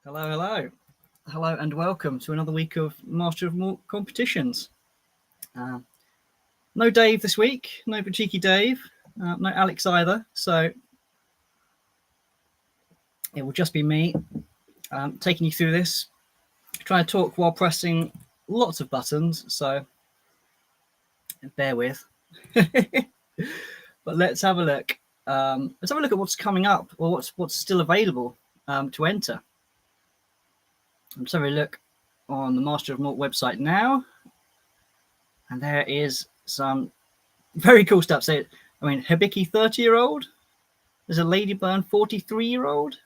Hello, hello. Hello and welcome to another week of Master of Malt Competitions. No Dave this week, no cheeky Dave, no Alex either, so it will just be me taking you through this, trying to talk while pressing lots of buttons, so bear with. But let's have a look. Let's have a look at what's coming up, or what's still available to enter. Let's have a look on the Master of Malt website now, and there is some very cool stuff. So, I mean, Hibiki 30-year-old. There's a Ladyburn 43-year-old.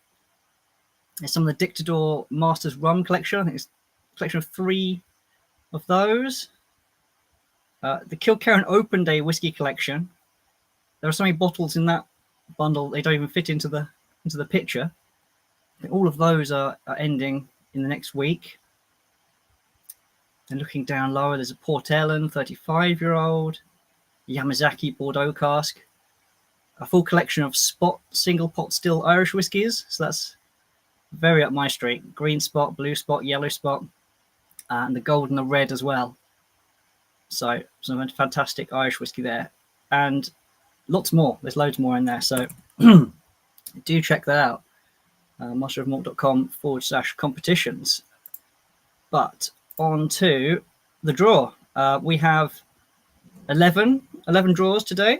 There's some of the Dictador Masters Rum collection. I think it's a collection of 3 of those. The Kilkerran Open Day Whiskey collection. There are so many bottles in that bundle they don't even fit into the picture. I think all of those are ending in the next week. And looking down lower, there's a Port Ellen 35-year-old, Yamazaki Bordeaux cask, a full collection of spot single pot still Irish whiskies. So that's very up my street. Green spot, blue spot, yellow spot, and the gold and the red as well. So some fantastic Irish whiskey there, and lots more. There's loads more in there. So do check that out. masterofmalt.com/competitions. But on to the draw. We have 11 draws today.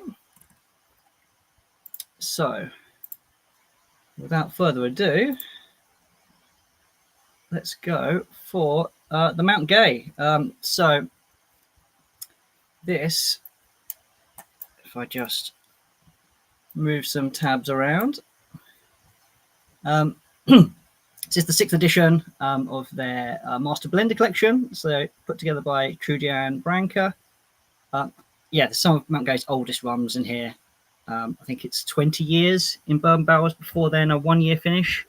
So without further ado, let's go for the Mount Gay. So this, if I just move some tabs around, this is the 6th edition of their Master Blender collection. So put together by Trudian Branca. There's some of Mount Gay's oldest rums in here. I think it's 20 years in bourbon barrels before then, a 1-year finish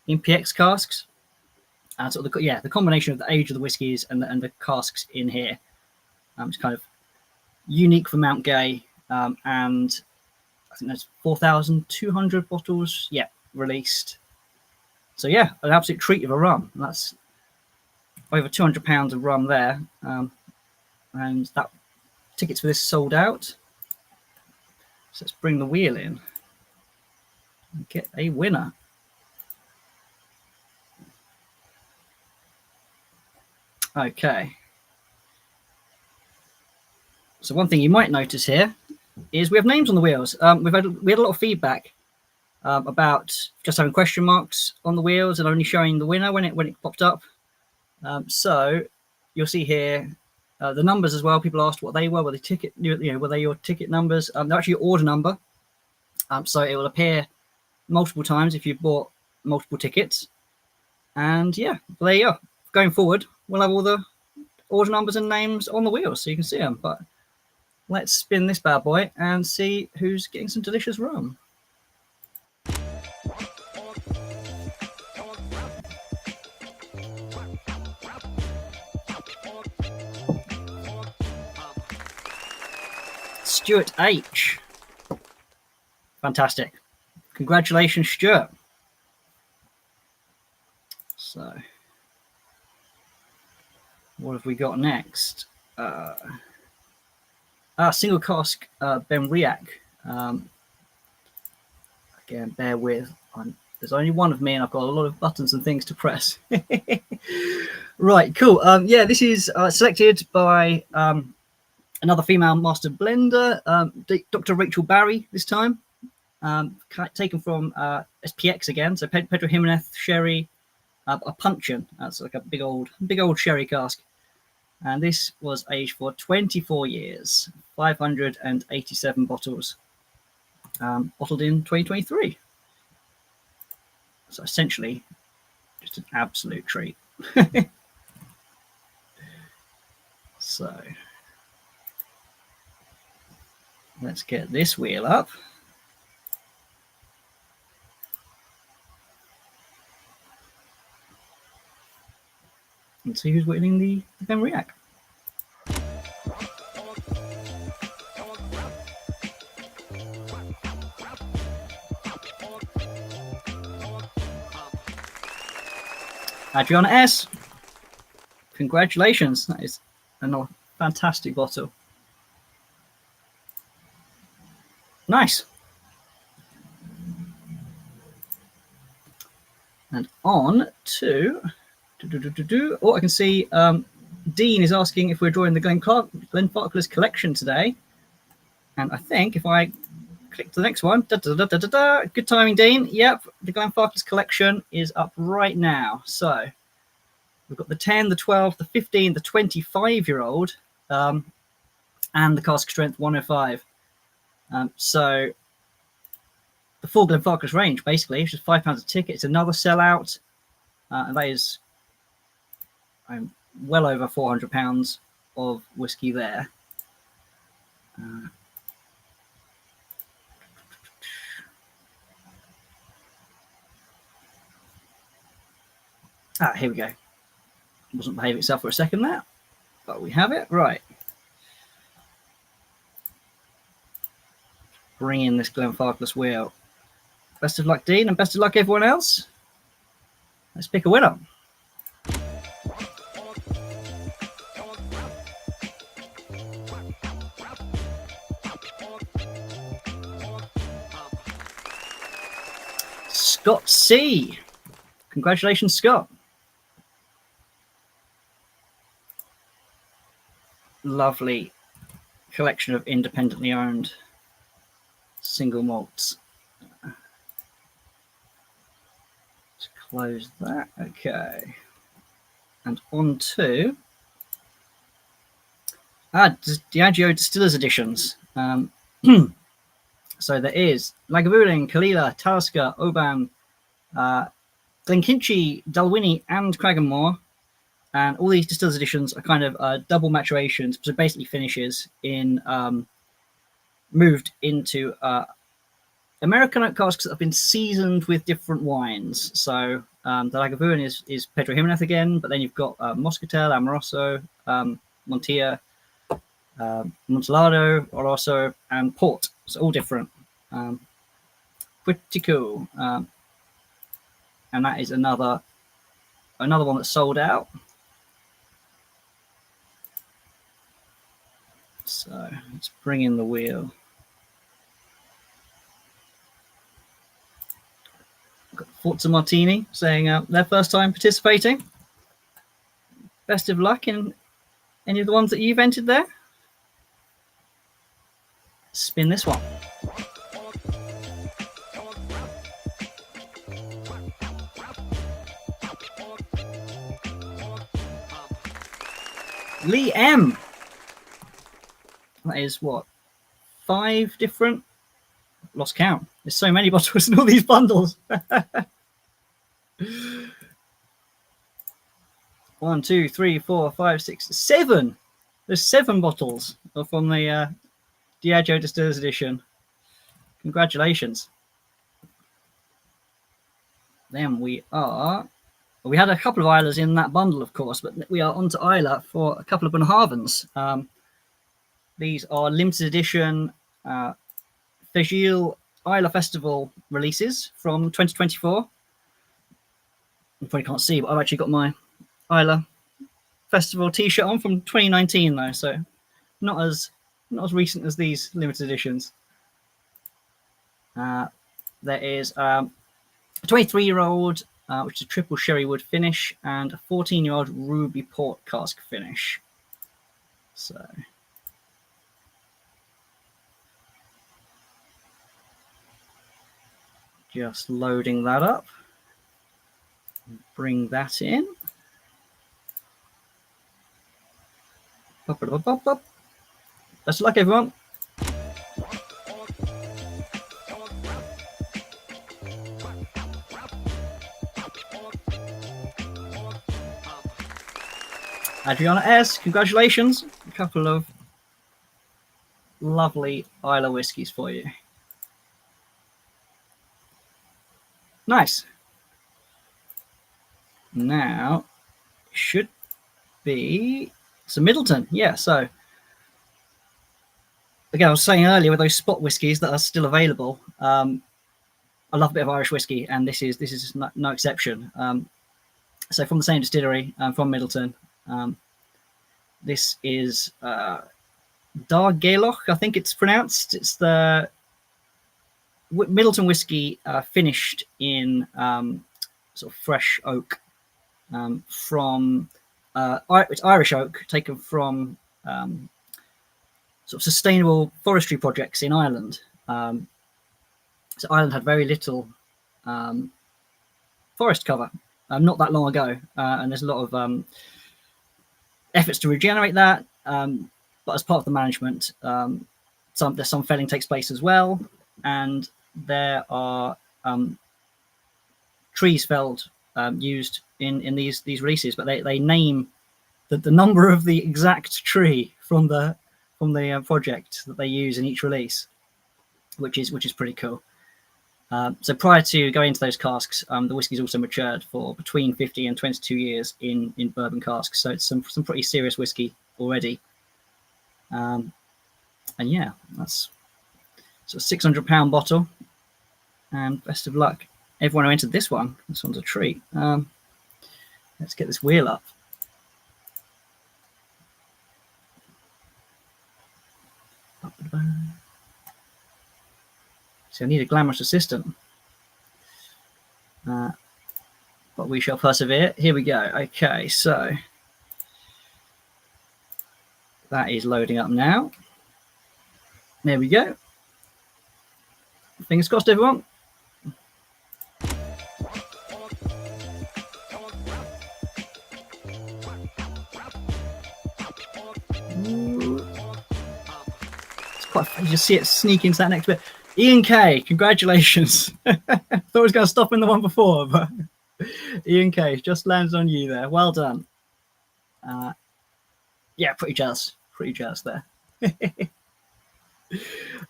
in PX casks. So the combination of the age of the whiskies and the casks in here, it's kind of unique for Mount Gay. And I think there's 4,200 bottles, released. So an absolute treat of a rum. That's over 200 pounds of rum there, and that tickets for this sold out. So let's bring the wheel in and get a winner. Okay. So one thing you might notice here is we have names on the wheels. We had a lot of feedback about just having question marks on the wheels and only showing the winner when it popped up. So you'll see here the numbers as well. People asked what they were. Were they ticket? Were they your ticket numbers? They're actually your order number. So it will appear multiple times if you've bought multiple tickets. And there you are. Going forward, we'll have all the order numbers and names on the wheels so you can see them. But let's spin this bad boy and see who's getting some delicious rum. Stuart H. Fantastic. Congratulations, Stuart. So, what have we got next? Single cask Benriach. Again, bear with. There's only one of me, and I've got a lot of buttons and things to press. Right, cool. This is selected by another female master blender, Dr. Rachel Barry this time, taken from SPX again. So Pedro Jimenez sherry, a puncheon. That's like a big old sherry cask, and this was aged for 24 years, 587 bottles, bottled in 2023. So essentially, just an absolute treat. So let's get this wheel up. And see who's winning the Benriach. Adriana S. Congratulations. That is another fantastic bottle. Nice. And on to... Oh, I can see Dean is asking if we're drawing the Glenfarclas collection today. And I think if I click to the next one, good timing, Dean. Yep, the Glenfarclas collection is up right now. So we've got the 10, the 12, the 15, the 25-year-old, and the cask strength 105. So the full Glenfarclas range, basically, it's just £5 a ticket. It's another sellout, and that is well over £400 of whiskey there. Here we go. It wasn't behaving itself for a second there, but we have it. Right. Bring in this Glenfarclas wheel. Best of luck, Dean, and best of luck, everyone else. Let's pick a winner. Scott C. Congratulations, Scott. Lovely collection of independently owned single malts. Let's close that. Okay. And on to Diageo Distillers Editions. So there is Lagavulin, Kalila, Talisker, Oban, Glenkinchie, Dalwhinnie, and Cragganmore. And all these distillers editions are kind of double maturations, so basically finishes in moved into American oak casks that have been seasoned with different wines. So the Lagavulin is Pedro Jimenez again, but then you've got Moscatel, Amoroso, Montilla, Montellado, Oloroso, and Port. So all different. Pretty cool. And that is another one that's sold out. So let's bring in the wheel. Got Forza Martini saying their first time participating. Best of luck in any of the ones that you've entered there. Spin this one. Lee M. That is what? 5 different? Lost count. There's so many bottles in all these bundles. 1, 2, 3, 4, 5, 6, 7. There's 7 bottles from the Diageo Distillers Edition. Congratulations. Then we had a couple of Isla's in that bundle, of course, but we are on to Isla for a couple of Bunnahavens. These are limited edition Fegil Isla Festival releases from 2024. You probably can't see, but I've actually got my Isla Festival t-shirt on from 2019 though, so not as recent as these limited editions. There is a 23-year-old, which is a triple sherry wood finish, and a 14-year-old ruby port cask finish. So just loading that up. Bring that in. Best of luck, everyone. Adriana S, congratulations. A couple of lovely Isla whiskies for you. Nice. Now, should be some Middleton. Yeah, so again, I was saying earlier with those spot whiskies that are still available, I love a bit of Irish whiskey, and this is no exception. So from the same distillery, from Middleton. This is Dargeloch, I think it's pronounced. It's the Middleton whiskey finished in sort of fresh oak from it's Irish oak taken from sort of sustainable forestry projects in Ireland. So Ireland had very little forest cover not that long ago, and there's a lot of efforts to regenerate that. But as part of the management, there's some felling takes place as well, and there are trees felled used in these releases, but they name the number of the exact tree from the project that they use in each release, which is pretty cool. So prior to going into those casks, the whiskey's also matured for between 50 and 22 years in bourbon casks. So it's some pretty serious whiskey already. And yeah, that's sort of £600 bottle. And best of luck, everyone who entered this one. This one's a treat. Let's get this wheel up. So I need a glamorous assistant, but we shall persevere. Here we go. Okay, so that is loading up now. There we go. Fingers crossed, everyone. It's quite funny. You just see it sneak into that next bit. Ian K, congratulations. Thought I was going to stop in the one before, but Ian K just lands on you there. Well done. Yeah, pretty jealous there.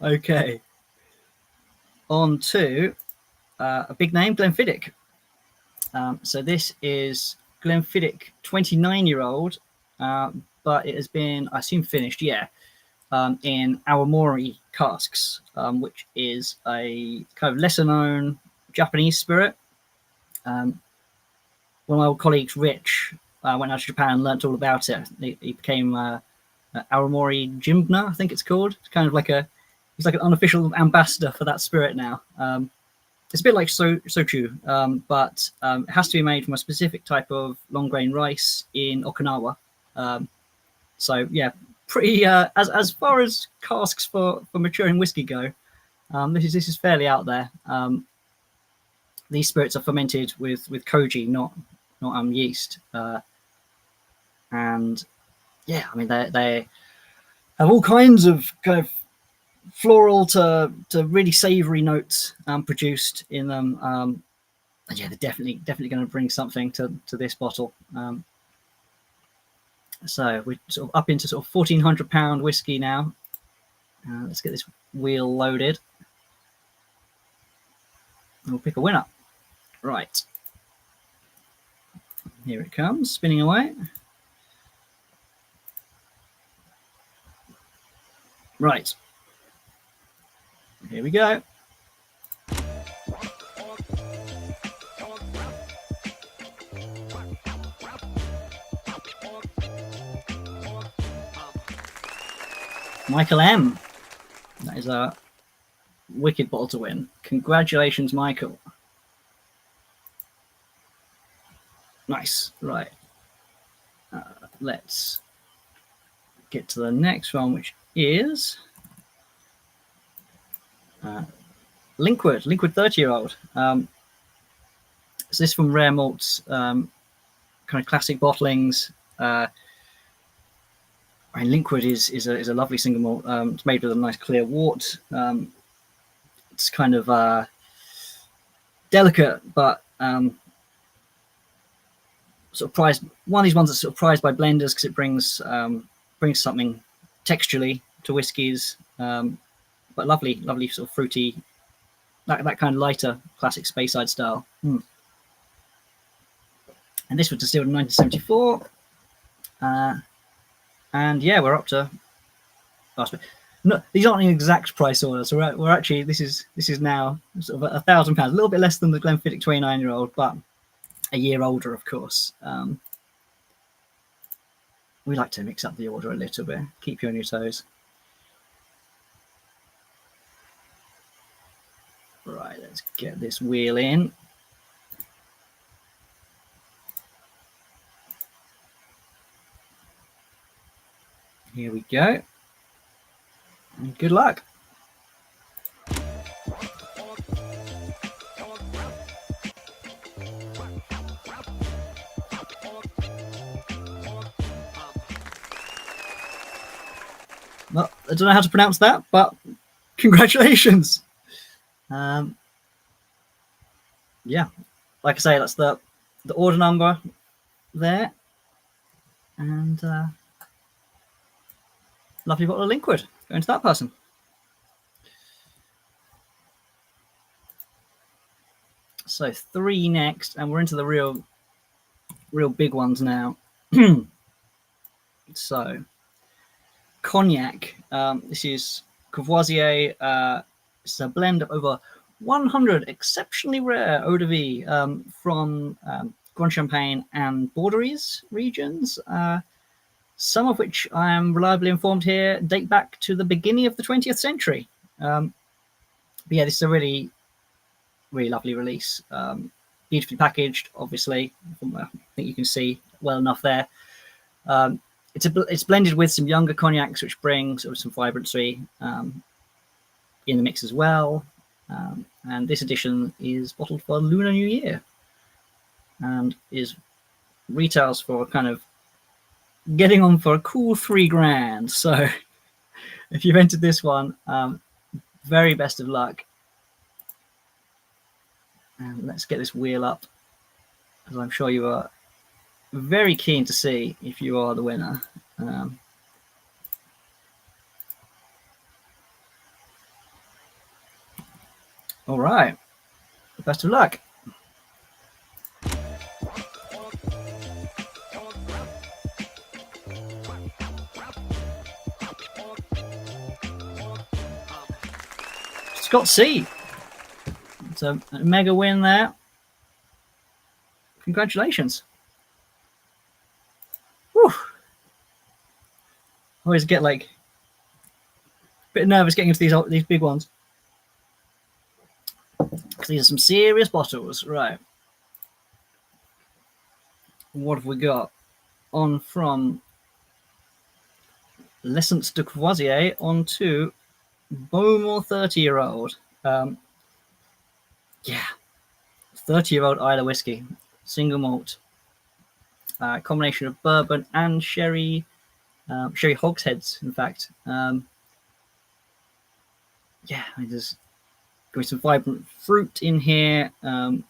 Okay. On to a big name, Glenfiddich. So this is Glenfiddich 29-year-old, but it has been, I assume, finished, yeah. In Awamori casks, which is a kind of lesser known Japanese spirit. One of my old colleagues, Rich, went out to Japan and learnt all about it. He became Awamori Jimbna, I think it's called. It's kind of like he's like an unofficial ambassador for that spirit now. It's a bit like sochu, but it has to be made from a specific type of long grain rice in Okinawa. So yeah, pretty as far as casks for maturing whiskey go, this is fairly out there. These spirits are fermented with koji, not yeast, and yeah, I mean they have all kinds of kind of floral to really savoury notes produced in them. And yeah, they're definitely going to bring something to this bottle. So we're sort of up into sort of £1,400 whiskey now. Let's get this wheel loaded. And we'll pick a winner. Right. Here it comes, spinning away. Right. Here we go. Michael M. That is a wicked bottle to win. Congratulations, Michael. Nice. Right. Let's get to the next one, which is Linkwood 30-year-old. So this from Rare Malts, kind of classic bottlings. I mean, Linkwood is a lovely single malt. It's made with a nice clear wort. It's kind of delicate, but sort of prized. One of these ones that's sort of prized by blenders because it brings something texturally to whiskies, but lovely sort of fruity, that kind of lighter classic Speyside style. And this was distilled in 1974. And yeah, we're up to. No, these aren't an exact price order, so we're actually this is now sort of £1,000, a little bit less than the Glenfiddich 29-year-old, but a year older, of course. We like to mix up the order a little bit, keep you on your toes. Right, let's get this wheel in. Here we go. And good luck. Well, I don't know how to pronounce that, but congratulations. Yeah, like I say, that's the order number there. And lovely bottle of liquid going to that person. So 3 next, and we're into the real big ones now. So cognac. This is Courvoisier. It's a blend of over 100 exceptionally rare eau de vie from Grand Champagne and Bordeaux regions. Some of which I am reliably informed here date back to the beginning of the 20th century. But yeah, this is a really lovely release. Beautifully packaged, obviously. I think you can see well enough there. It's blended with some younger cognacs, which bring sort of some vibrancy in the mix as well. And this edition is bottled for Lunar New Year and retails for kind of getting on for a cool $3,000. So if you've entered this one, very best of luck. And let's get this wheel up, as I'm sure you are very keen to see if you are the winner. All right, best of luck. Scott C. It's a mega win there. Congratulations. Whew. I always get like a bit nervous getting into these big ones. Because these are some serious bottles. Right. What have we got? On from L'Essence de Courvoisier on to Bowmore 30-year-old. Yeah, 30-year-old Isla whiskey, single malt, combination of bourbon and sherry hogsheads. In fact, yeah, there's going to be some vibrant fruit in here, some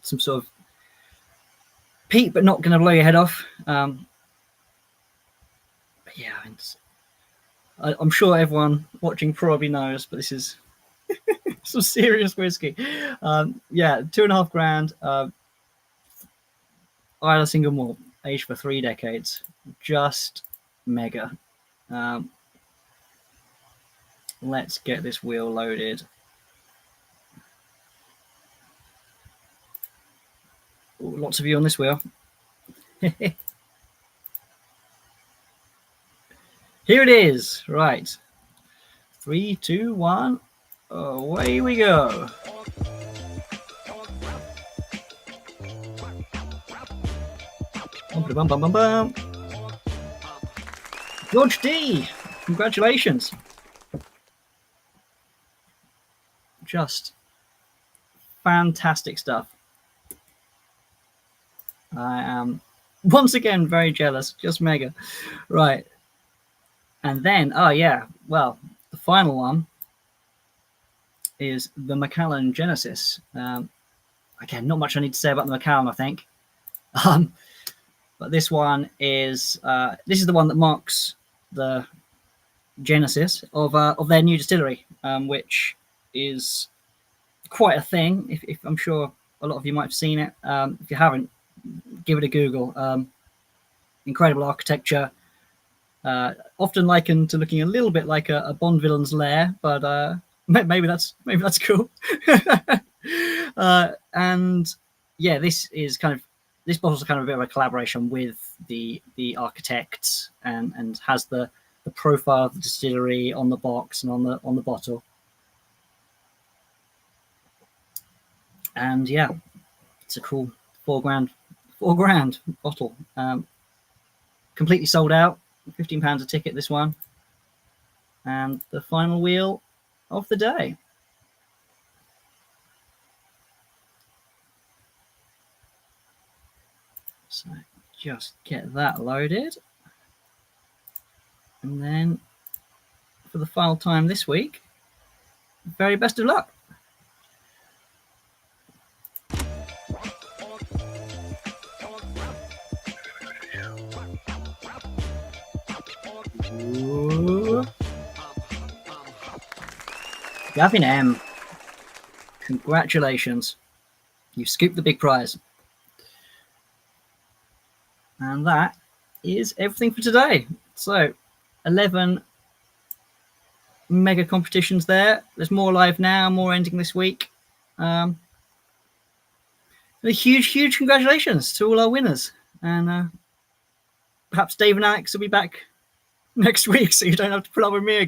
sort of peat, but not going to blow your head off. But yeah, I'm sure everyone watching probably knows, but this is some serious whiskey. Yeah, $2,500. Isla single malt, aged for 3 decades. Just mega. Let's get this wheel loaded. Ooh, lots of you on this wheel. Here it is. Right. 3, 2, 1. Away we go. Bum, bum, bum, bum. George D. Congratulations. Just fantastic stuff. I am once again very jealous. Just mega. Right. And then, oh yeah, well, the final one is the Macallan Genesis. Again, not much I need to say about the Macallan, I think. But this one is this is the one that marks the Genesis of their new distillery, which is quite a thing. If I'm sure a lot of you might have seen it. If you haven't, give it a Google. Incredible architecture. Often likened to looking a little bit like a Bond villain's lair, but maybe that's cool. And yeah, this is kind of this bottle's kind of a bit of a collaboration with the architect, and has the profile of the distillery on the box and on the bottle. And yeah, it's a cool £4 grand bottle. Completely sold out. £15 a ticket, this one. And the final wheel of the day. So just get that loaded. And then for the final time this week, very best of luck. Ooh. Gavin M, congratulations. You scooped the big prize. And that is everything for today. So 11 mega competitions there. There's more live now, more ending this week. A huge congratulations to all our winners. And perhaps Dave and Alex will be back next week, so you don't have to put up with me again.